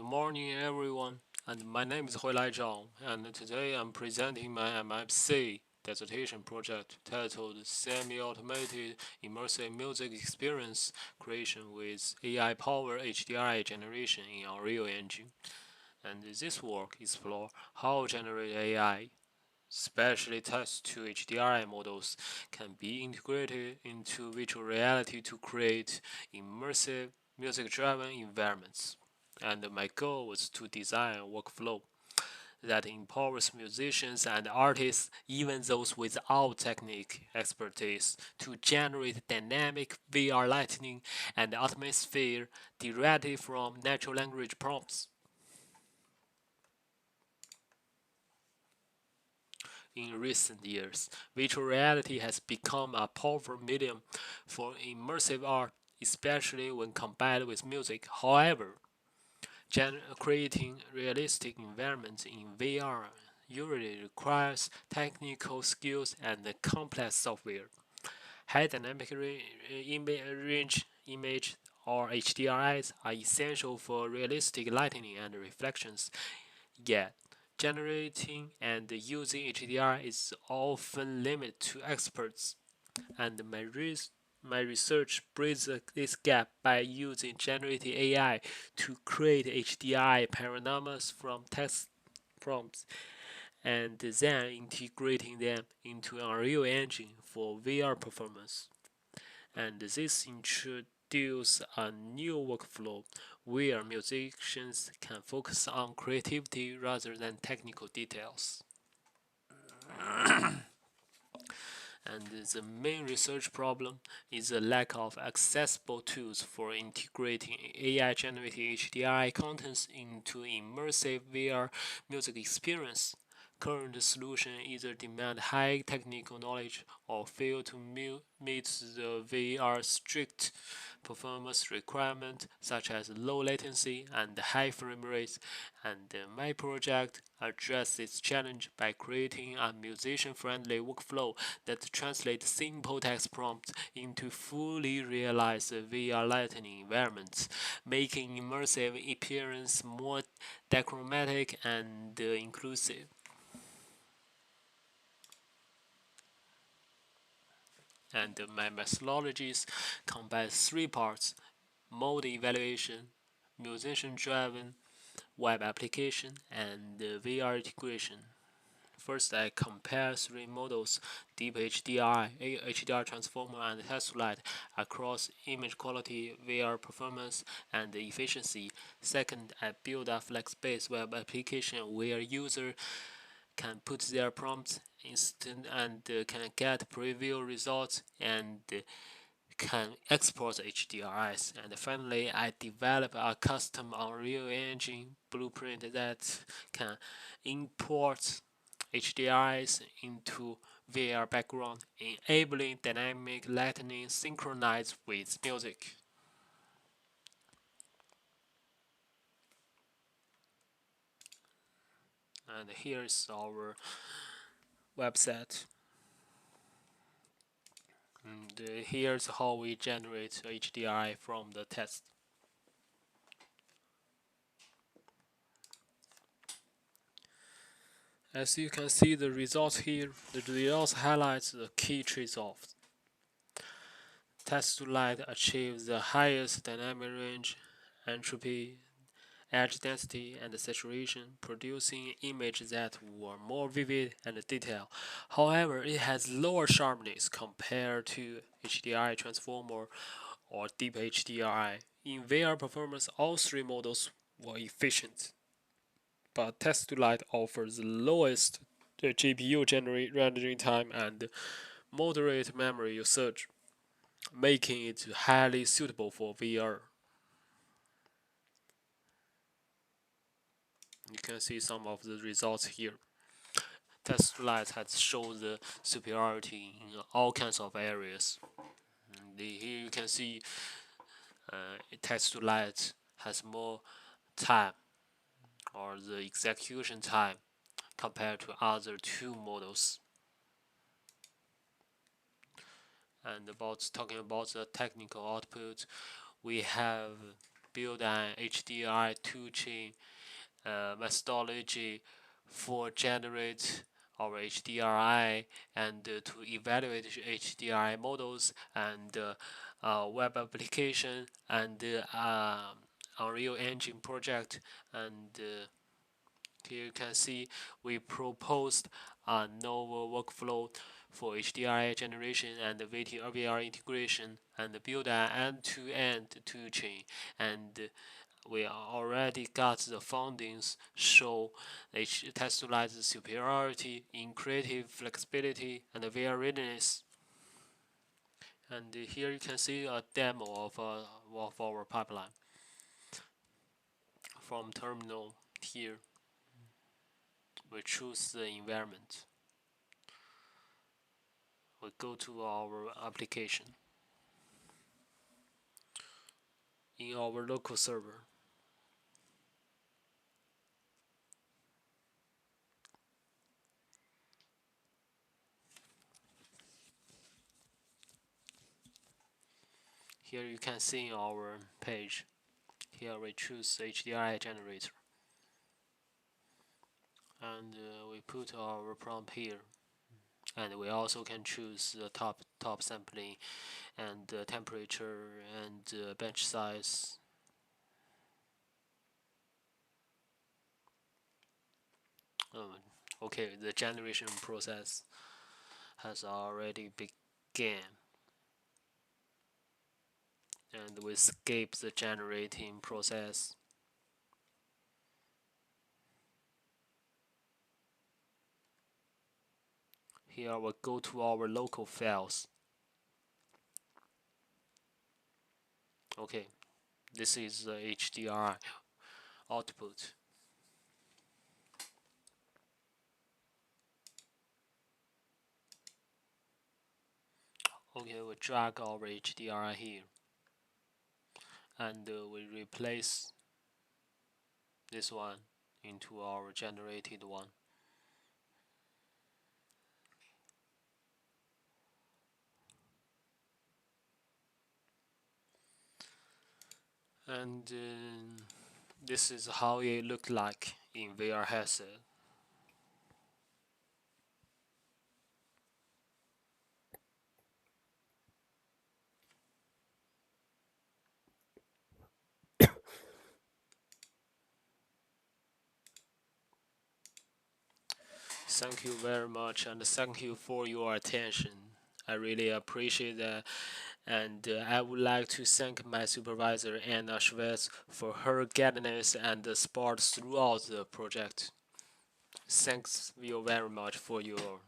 morning, everyone, and my name is Huilai Zhang, and today I'm presenting my MFC dissertation project titled Semi-Automated Immersive Music Experience Creation with AI-powered HDRI Generation in Unreal Engine. And this work explores how generative AI, especially text to HDRI models, can be integrated into virtual reality to create immersive music-driven environments. And my goal was to design a workflow that empowers musicians and artists, even those without technique expertise, to generate dynamic VR lighting and atmosphere directly from natural language prompts. In recent years, virtual reality has become a powerful medium for immersive art, especially when combined with music. However, creating realistic environments in VR usually requires technical skills and complex software. High dynamic range image or HDRIs are essential for realistic lighting and reflections. Yet, generating and using HDR is often limited to experts, and my research bridges this gap by using generative AI to create HDI panoramas from text prompts and then integrating them into Unreal Engine for VR performance. And this introduces a new workflow where musicians can focus on creativity rather than technical details. And the main research problem is the lack of accessible tools for integrating AI generated HDRI contents into immersive VR music experience. Current solutions either demand high technical knowledge or fail to meet the VR strict performance requirements such as low latency and high frame rates, and my project addresses this challenge by creating a musician-friendly workflow that translates simple text prompts into fully realized VR lighting environments, making immersive experience more dichromatic and inclusive. And my methodologies combine three parts: mode evaluation, musician driven web application, and VR integration. First, I compare three models: Deep HDR, HDR Transformer, and Testlight across image quality, VR performance, and efficiency. Second, I build a flex-based web application where users can put their prompts instant and can get preview results and can export HDRIs. And finally, I develop a custom Unreal Engine blueprint that can import HDRIs into VR background, enabling dynamic lighting synchronized with music. And here's our website. And here's how we generate HDRI from the test. As you can see the results here, the results highlights the key trade-offs. Test to light achieves the highest dynamic range, entropy, edge density, and saturation, producing images that were more vivid and detailed. However, it has lower sharpness compared to HDRI Transformer or Deep HDRI. In VR performance, all three models were efficient, but Test to Light offers the lowest GPU rendering time and moderate memory usage, making it highly suitable for VR. You can see some of the results here. Test Light has shown the superiority in all kinds of areas. Here you can see Test Light has more time or the execution time compared to other two models. And talking about the technical output, we have build an HDRI toolchain methodology for generate our HDRI and to evaluate HDRI models and web application and Unreal Engine project. And here you can see we proposed a novel workflow for HDRI generation and VR integration and build an end-to-end toolchain. And we already got the findings show Tesla's superiority in creative flexibility and VR readiness. And here you can see a demo of our pipeline from terminal. Here we choose the environment. We go to our application in our local server. Here you can see our page. Here we choose HDRI generator and we put our prompt here, and we also can choose the top sampling and temperature and bench size. Okay, the generation process has already begun, and we skip the generating process. Here we go to our local files. Okay, this is the HDRI output. Okay, we drag our HDRI here and we replace this one into our generated one. And this is how it looked like in VR headset. Thank you very much, and thank you for your attention. I really appreciate that, and I would like to thank my supervisor Anna Schwartz for her guidance and support throughout the project. Thanks you very much for your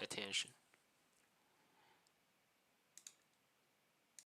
attention.